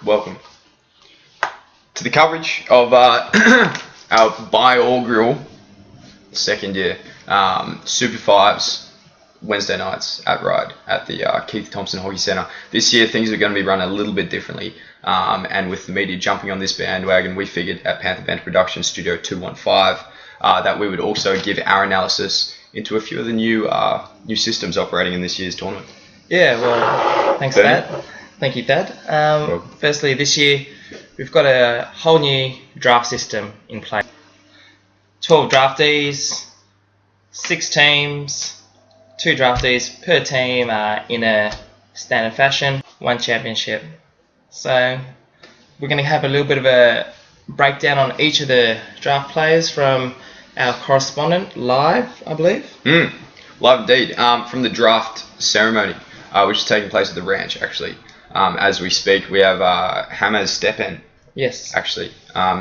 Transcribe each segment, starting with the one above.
welcome to the coverage of our bi-augural second year Super Fives Wednesday nights at Ryde at the Keith Thompson Hockey Centre. This year things are going to be run a little bit differently, and with the media jumping on this bandwagon, we figured at Panther Bench Productions Studio 215 that we would also give our analysis into a few of the new systems operating in this year's tournament. Yeah, well, thanks, Thad. Thank you, Thad. Firstly, this year we've got a whole new draft system in place. 12 draftees, 6 teams, 2 draftees per team in a standard fashion, 1 championship. So we're going to have a little bit of a breakdown on each of the draft players from our correspondent live, I believe. Live indeed, from the draft ceremony, which is taking place at the ranch, actually. As we speak, we have James Stepan. Yes. Actually,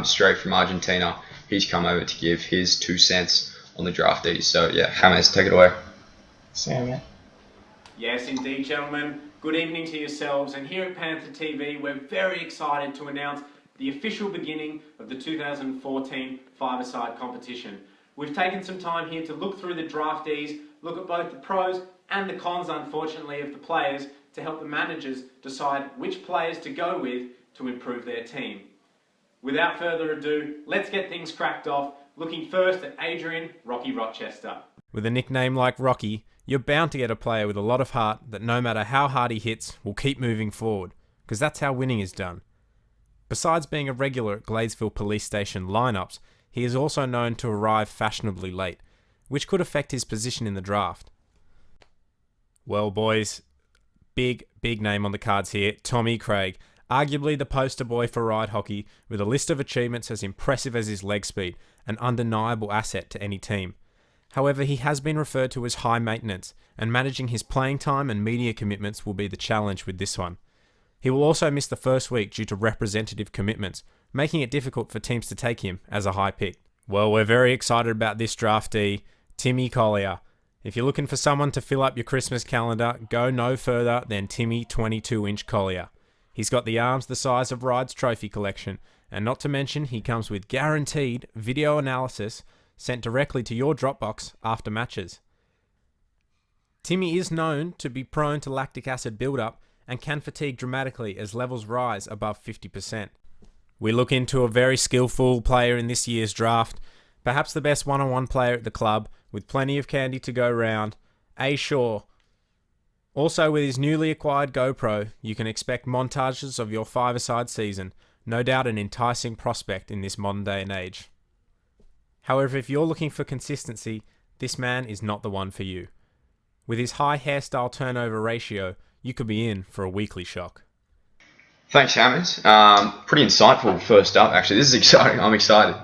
straight from Argentina. He's come over to give his 2 cents on the draftees. So, yeah, James, take it away. Sam. Yes, indeed, gentlemen. Good evening to yourselves. And here at Panther TV, we're very excited to announce the official beginning of the 2014 five-a-side competition. We've taken some time here to look through the draftees, look at both the pros and the cons, unfortunately, of the players to help the managers decide which players to go with to improve their team. Without further ado, let's get things cracked off, looking first at Adrian Rocky Rochester. With a nickname like Rocky, you're bound to get a player with a lot of heart that no matter how hard he hits, will keep moving forward, because that's how winning is done. Besides being a regular at Gladesville Police Station lineups, he is also known to arrive fashionably late, which could affect his position in the draft. Well, boys, big name on the cards here, Tommy Craig, arguably the poster boy for Ryde hockey, with a list of achievements as impressive as his leg speed, an undeniable asset to any team. However, he has been referred to as high maintenance, and managing his playing time and media commitments will be the challenge with this one. He will also miss the first week due to representative commitments, making it difficult for teams to take him as a high pick. Well, we're very excited about this draftee, Timmy Collier. If you're looking for someone to fill up your Christmas calendar, go no further than Timmy 22-inch Collier. He's got the arms the size of Ryde's trophy collection, and not to mention he comes with guaranteed video analysis sent directly to your Dropbox after matches. Timmy is known to be prone to lactic acid buildup and can fatigue dramatically as levels rise above 50%. We look into a very skillful player in this year's draft, perhaps the best one-on-one player at the club, with plenty of candy to go round, A. Shaw. Also, with his newly acquired GoPro, you can expect montages of your five-a-side season, no doubt an enticing prospect in this modern day and age. However, if you're looking for consistency, this man is not the one for you. With his high hairstyle turnover ratio, you could be in for a weekly shock. Thanks, James. Pretty insightful first up, actually. This is exciting. I'm excited.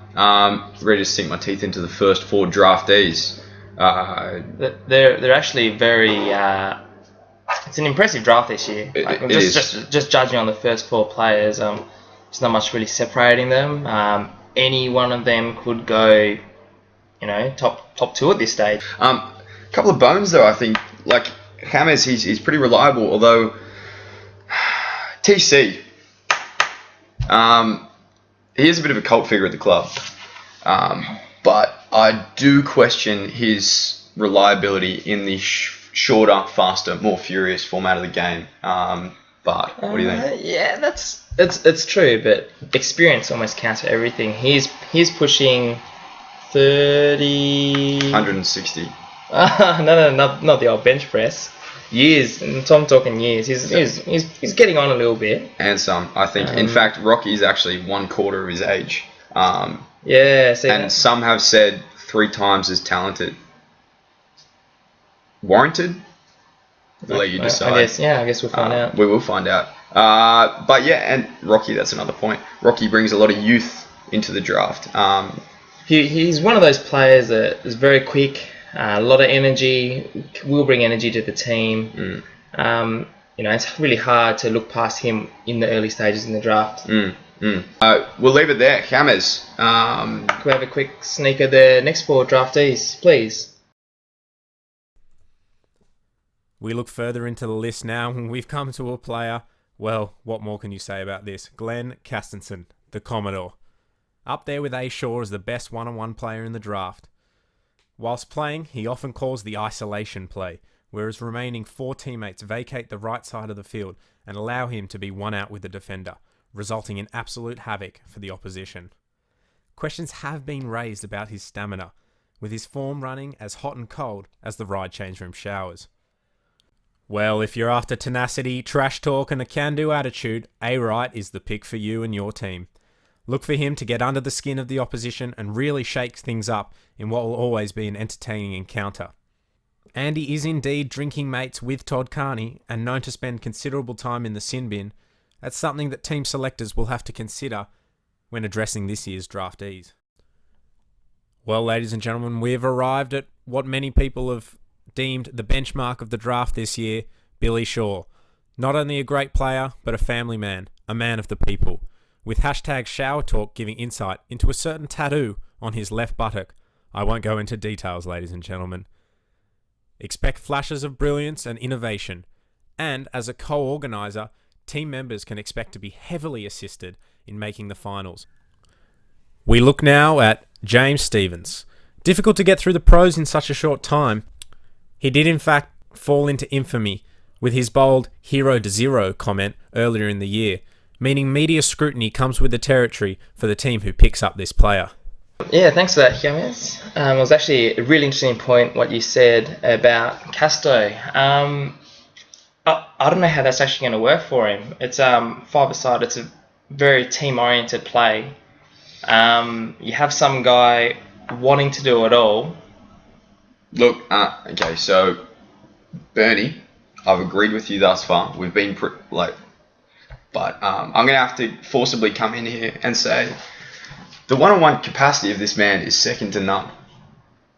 Ready to sink my teeth into the first 4 draftees. They're actually very... it's an impressive draft this year. Just judging on the first 4 players, there's not much really separating them. Any one of them could go, top 2 at this stage. A couple of bones, though, I think. Like, James, he's pretty reliable, although... TC, he is a bit of a cult figure at the club, but I do question his reliability in the shorter, faster, more furious format of the game. But what do you think? Yeah, it's true, but experience almost counts for everything. He's pushing 30... 160. No, not the old bench press. Years, and I'm talking years. He's getting on a little bit. And some, I think. In fact, Rocky is actually 1/4 of his age. Yeah, see and that. Some have said 3 times as talented. Warranted? We'll let you decide. I guess we'll find out. We will find out. But yeah, and Rocky, that's another point. Rocky brings a lot of youth into the draft. He's one of those players that is very quick. A lot of energy, will bring energy to the team. It's really hard to look past him in the early stages in the draft. We'll leave it there. James. Can we have a quick sneak of the next 4 draftees, please? We look further into the list now, and we've come to a player Well, what more can you say about this? Glenn Castenson, the Commodore. Up there with A. Shaw as the best one-on-one player in the draft. Whilst playing, he often calls the isolation play, where his remaining 4 teammates vacate the right side of the field and allow him to be one out with the defender, resulting in absolute havoc for the opposition. Questions have been raised about his stamina, with his form running as hot and cold as the Ryde change room showers. Well, if you're after tenacity, trash talk and a can-do attitude, A. Ryde is the pick for you and your team. Look for him to get under the skin of the opposition and really shake things up in what will always be an entertaining encounter. Andy is indeed drinking mates with Todd Carney and known to spend considerable time in the sin bin. That's something that team selectors will have to consider when addressing this year's draftees. Well, ladies and gentlemen, we've arrived at what many people have deemed the benchmark of the draft this year, Billy Shaw. Not only a great player, but a family man, a man of the people, with hashtag shower talk giving insight into a certain tattoo on his left buttock. I won't go into details, ladies and gentlemen. Expect flashes of brilliance and innovation, and as a co-organiser, team members can expect to be heavily assisted in making the finals. We look now at James Stephens. Difficult to get through the pros in such a short time. He did in fact fall into infamy with his bold "hero to zero" comment earlier in the year, meaning media scrutiny comes with the territory for the team who picks up this player. Yeah, thanks for that, James. It was actually a really interesting point what you said about Casto. I don't know how that's actually going to work for him. It's five-a-side. It's a very team-oriented play. You have some guy wanting to do it all. Look, okay, so Bernie, I've agreed with you thus far. We've been but I'm going to have to forcibly come in here and say the one-on-one capacity of this man is second to none.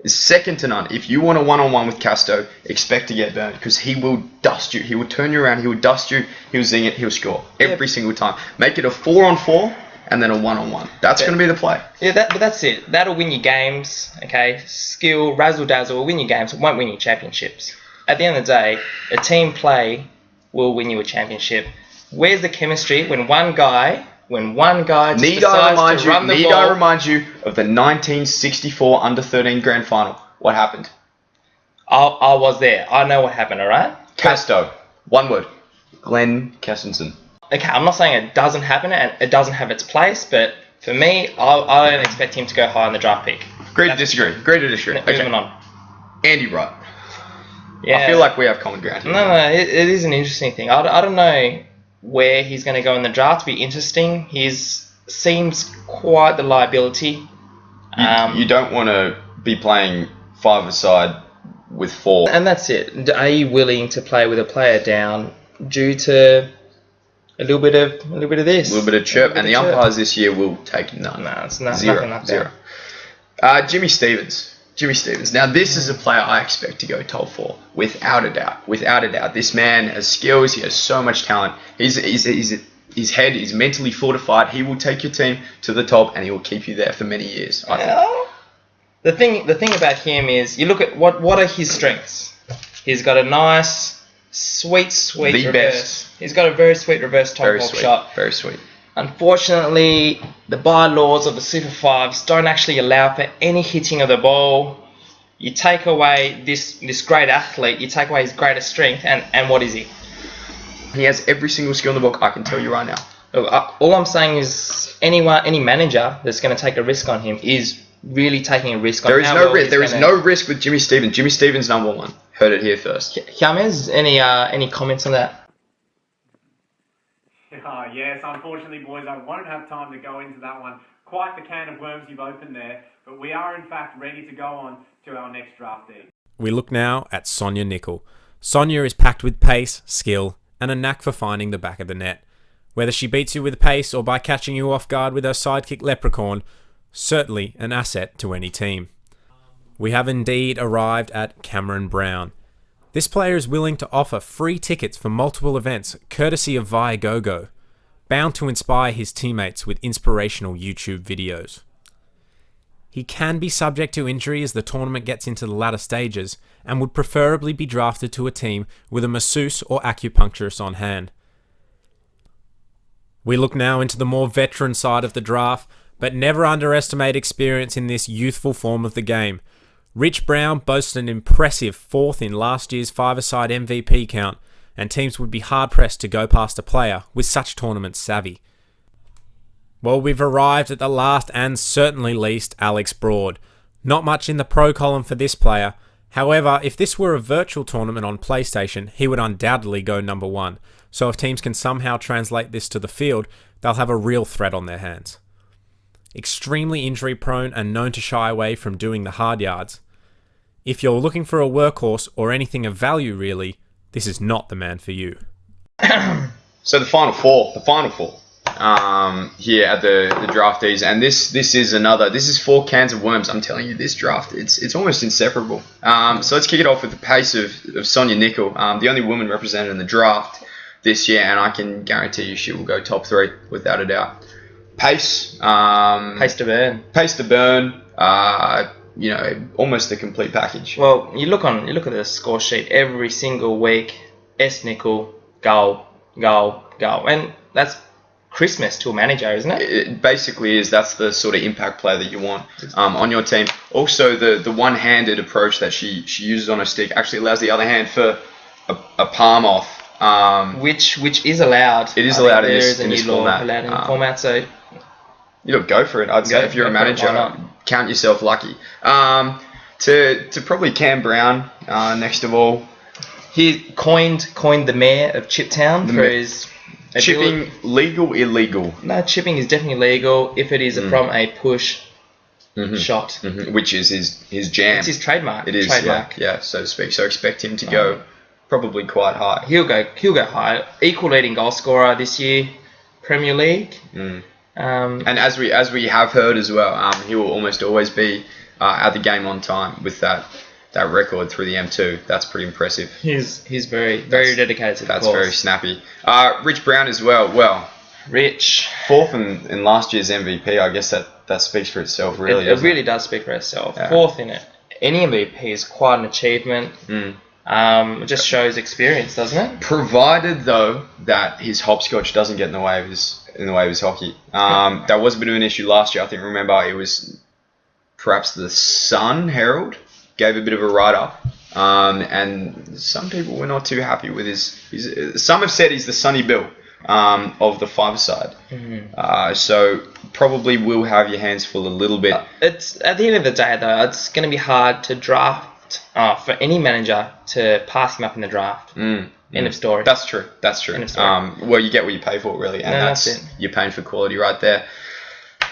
Is second to none. If you want a one-on-one with Casto, expect to get burned because he will dust you. He will turn you around. He will dust you. He'll zing it. He'll score every single time. Make it a 4-on-4 and then a 1-on-1. That's going to be the play. Yeah, but that's it. That'll win you games. Okay, skill, razzle-dazzle will win you games. It won't win you championships. At the end of the day, a team play will win you a championship. Where's the chemistry when one guy just decides to run the ball? I remind you of the 1964 Under-13 Grand Final? What happened? I was there. I know what happened, alright? Casto. One word. Glenn Castenson. Okay, I'm not saying it doesn't happen and it doesn't have its place, but for me, I don't expect him to go high on the draft pick. Agree to disagree. Moving on. Andy Wright. Yeah. I feel like we have common ground here. No, it is an interesting thing. I don't know where he's going to go in the draft. It'll be interesting. He seems quite the liability. You don't want to be playing five-a-side with 4. And that's it. Are you willing to play with a player down due to a little bit of this? A little bit of chirp. And the umpires this year will take none. No, it's not. Zero. Nothing like that. Jimmy Stephens. Now, this is a player I expect to go top 4, without a doubt. This man has skills. He has so much talent. His head is mentally fortified. He will take your team to the top, and he will keep you there for many years. I think. The thing about him is, you look at what are his strengths. He's got a nice, sweet the reverse. Best. He's got a very sweet reverse tomahawk shot. Very sweet. Unfortunately, the bylaws of the Super 5s don't actually allow for any hitting of the ball. You take away this great athlete, you take away his greatest strength, and what is he? He has every single skill in the book, I can tell you right now. All I'm saying is any manager that's going to take a risk on him is really taking a risk on him. There is no risk with Jimmy Stephens. Jimmy Stephens number 1. Heard it here first. James, any comments on that? Yes, unfortunately, boys, I won't have time to go into that one. Quite the can of worms you've opened there, but we are in fact ready to go on to our next draftee. We look now at Sonia Nickel. Sonia is packed with pace, skill, and a knack for finding the back of the net. Whether she beats you with pace or by catching you off guard with her sidekick leprechaun, certainly an asset to any team. We have indeed arrived at Cameron Brown. This player is willing to offer free tickets for multiple events, courtesy of Viagogo, bound to inspire his teammates with inspirational YouTube videos. He can be subject to injury as the tournament gets into the latter stages, and would preferably be drafted to a team with a masseuse or acupuncturist on hand. We look now into the more veteran side of the draft, but never underestimate experience in this youthful form of the game. Rich Brown boasted an impressive 4th in last year's five-a-side MVP count, and teams would be hard-pressed to go past a player with such tournament savvy. Well, we've arrived at the last and certainly least, Alex Broad. Not much in the pro column for this player. However, if this were a virtual tournament on PlayStation, he would undoubtedly go number 1. So if teams can somehow translate this to the field, they'll have a real threat on their hands. Extremely injury prone and known to shy away from doing the hard yards. If you're looking for a workhorse or anything of value really, this is not the man for you. So the final four here at the draftees, and this is 4 cans of worms. I'm telling you, this draft, it's almost inseparable. So let's kick it off with the pace of Sonia Nicol, the only woman represented in the draft this year, and I can guarantee you she will go top 3 without a doubt. Pace to burn, almost the complete package. Well, you look at the score sheet every single week. S Nicol, goal, and that's Christmas to a manager, isn't it? It basically is. That's the sort of impact player that you want on your team. Also, the one-handed approach that she uses on her stick actually allows the other hand for a palm off. Which is allowed. It is allowed in this format. Allowed in the format, so go for it. I'd say if you're a manager, count yourself lucky. To probably Cam Brown next of all. He coined the mayor of Chiptown for his chipping. Legal, illegal? No, chipping is definitely legal if it is from a push shot, which is his jam. It's his trademark. It is trademark, yeah, so to speak. So expect him to go probably quite high. He'll go high. Equal leading goal scorer this year, Premier League. And as we have heard as well, he will almost always be at the game on time with that record through the M2. That's pretty impressive. He's very dedicated to the That's cause. very snappy. Rich Brown as well. Well, Rich. 4th in last year's MVP. I guess that speaks for itself, really. It really does speak for itself. Yeah. 4th in it. Any MVP is quite an achievement. It just shows experience, doesn't it? Provided though that his hopscotch doesn't get in the way of his hockey. That was a bit of an issue last year. I think remember it was perhaps the Sun Herald gave a bit of a write-up, and some people were not too happy with his. Some have said he's the Sonny Bill of the five-a-side. So probably will have your hands full a little bit. It's at the end of the day though, it's going to be hard to draft for any manager to pass him up in the draft. End of story. That's true. End of story. Well, you get what you pay for, really, and that's it. You're paying for quality right there.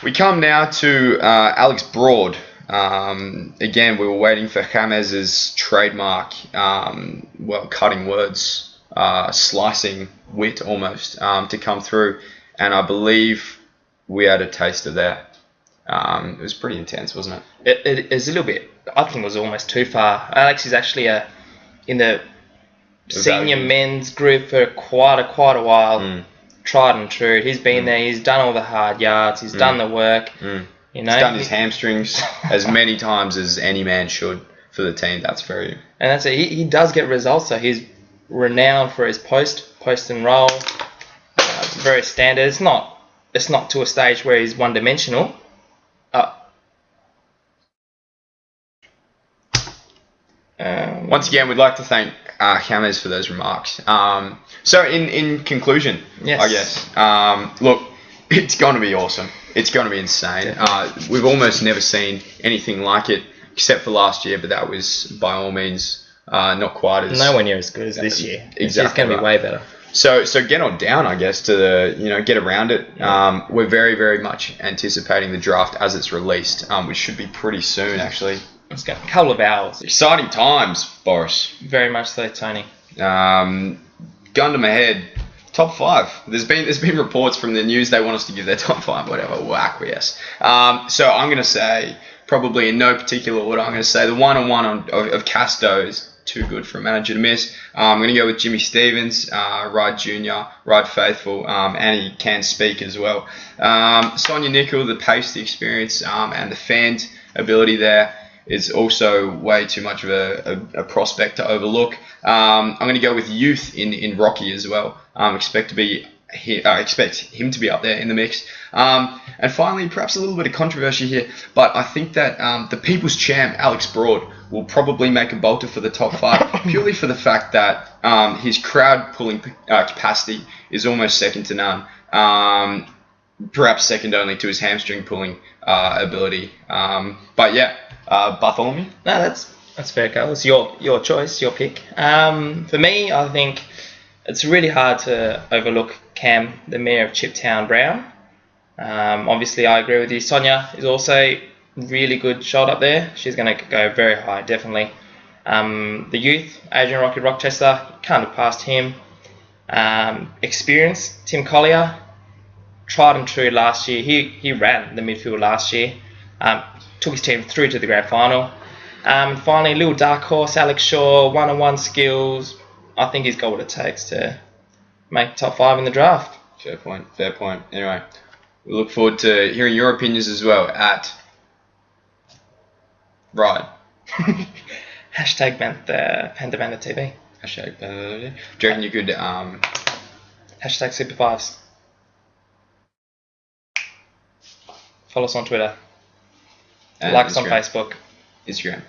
We come now to Alex Broad. Again, we were waiting for James's trademark, cutting words, slicing wit almost, to come through, and I believe we had a taste of that. It was pretty intense, wasn't it? It is a little bit. I think it was almost too far. Alex is actually in the senior men's group for quite a while. Tried and true. He's been there. He's done all the hard yards. He's done the work. He's done his hamstrings as many times as any man should for the team. That's very. And that's it. He does get results. So he's renowned for his post and roll. Very standard. It's not to a stage where he's one-dimensional. Once again, we'd like to thank James for those remarks. So in conclusion, yes. I guess, look, it's going to be awesome. It's going to be insane. We've almost never seen anything like it, except for last year, but that was by all means not quite as... Nowhere near as good as this year. Exactly. It's going to be way better. So get on down, I guess, to get around it. We're very, very much anticipating the draft as it's released, which should be pretty soon, actually. It's got a couple of hours. Exciting times, Boris. Very much so, Tony. Gun to my head. Top 5. There's been reports from the news they want us to give their top 5, whatever. We'll acquiesce. So I'm going to say, probably in no particular order, I'm going to say the 1-on-1 of Casto is too good for a manager to miss. I'm going to go with Jimmy Stevens, Ryde Jr., Ryde Faithful, and he can speak as well. Sonia Nicol, the pace, the experience, and the fan ability there is also way too much of a prospect to overlook. I'm going to go with youth in Rocky as well. Expect to be I expect him to be up there in the mix. And finally, perhaps a little bit of controversy here, but I think that the People's Champ, Alex Broad, will probably make a bolter for the top 5, purely for the fact that his crowd pulling capacity is almost second to none. Perhaps second only to his hamstring pulling ability. But yeah, Bartholomew? No, that's fair, Carl. It's your choice, your pick. For me, I think it's really hard to overlook Cam, the mayor of Chiptown Brown. Obviously, I agree with you. Sonia is also really good shot up there. She's going to go very high, definitely. The youth, Adrian Rocky Rochester, can't have passed him. Experience, Tim Collier, tried and true last year. He ran the midfield last year. Took his team through to the grand final. Finally, little dark horse, Alex Shaw, one-on-one skills. I think he's got what it takes to make top 5 in the draft. Fair point. Anyway, we look forward to hearing your opinions as well at Ryde. Hashtag Panda TV. Hashtag do you reckon you could Hashtag Super Fives. Follow us on Twitter. and Like us on Instagram? Facebook. Instagram.